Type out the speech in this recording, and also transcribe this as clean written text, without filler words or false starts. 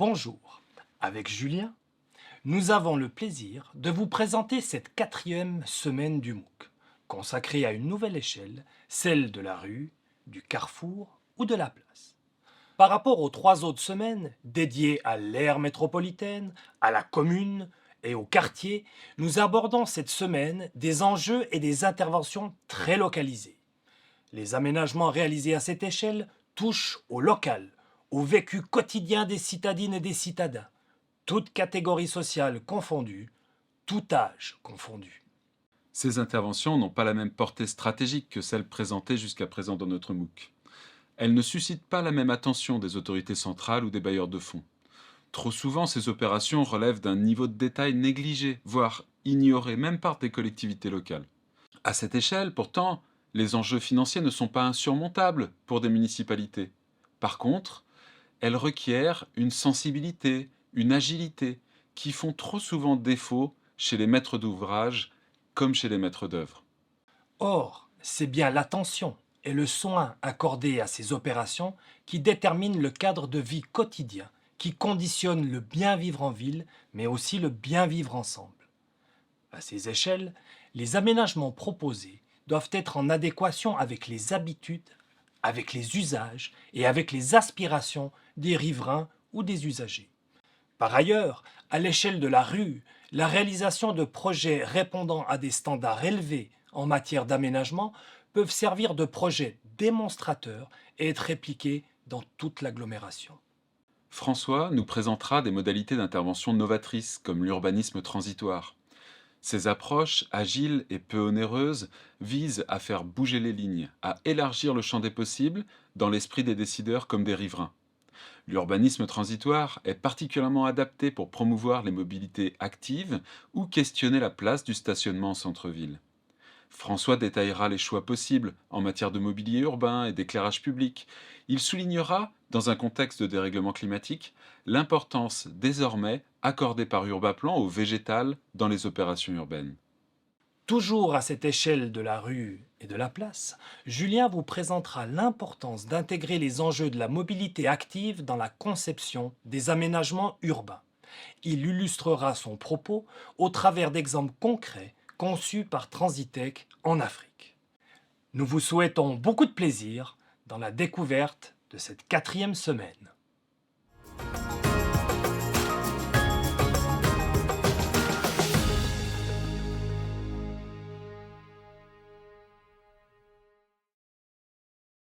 Bonjour, avec Julien, nous avons le plaisir de vous présenter cette quatrième semaine du MOOC, consacrée à une nouvelle échelle, celle de la rue, du carrefour ou de la place. Par rapport aux 3 autres semaines dédiées à l'aire métropolitaine, à la commune et au quartier, nous abordons cette semaine des enjeux et des interventions très localisées. Les aménagements réalisés à cette échelle touchent au local, au vécu quotidien des citadines et des citadins, toutes catégories sociales confondues, tout âge confondu. Ces interventions n'ont pas la même portée stratégique que celles présentées jusqu'à présent dans notre MOOC. Elles ne suscitent pas la même attention des autorités centrales ou des bailleurs de fonds. Trop souvent, ces opérations relèvent d'un niveau de détail négligé, voire ignoré même par des collectivités locales. À cette échelle, pourtant, les enjeux financiers ne sont pas insurmontables pour des municipalités. Par contre, elles requièrent une sensibilité, une agilité, qui font trop souvent défaut chez les maîtres d'ouvrage comme chez les maîtres d'œuvre. Or, c'est bien l'attention et le soin accordé à ces opérations qui déterminent le cadre de vie quotidien, qui conditionne le bien vivre en ville, mais aussi le bien vivre ensemble. À ces échelles, les aménagements proposés doivent être en adéquation avec les habitudes, avec les usages et avec les aspirations des riverains ou des usagers. Par ailleurs, à l'échelle de la rue, la réalisation de projets répondant à des standards élevés en matière d'aménagement peuvent servir de projets démonstrateurs et être répliqués dans toute l'agglomération. François nous présentera des modalités d'intervention novatrices comme l'urbanisme transitoire. Ces approches, agiles et peu onéreuses, visent à faire bouger les lignes, à élargir le champ des possibles dans l'esprit des décideurs comme des riverains. L'urbanisme transitoire est particulièrement adapté pour promouvoir les mobilités actives ou questionner la place du stationnement en centre-ville. François détaillera les choix possibles en matière de mobilier urbain et d'éclairage public. Il soulignera, dans un contexte de dérèglement climatique, l'importance désormais accordée par Urbaplan au végétal dans les opérations urbaines. Toujours à cette échelle de la rue et de la place, Julien vous présentera l'importance d'intégrer les enjeux de la mobilité active dans la conception des aménagements urbains. Il illustrera son propos au travers d'exemples concrets conçus par Transitech en Afrique. Nous vous souhaitons beaucoup de plaisir dans la découverte de cette quatrième semaine.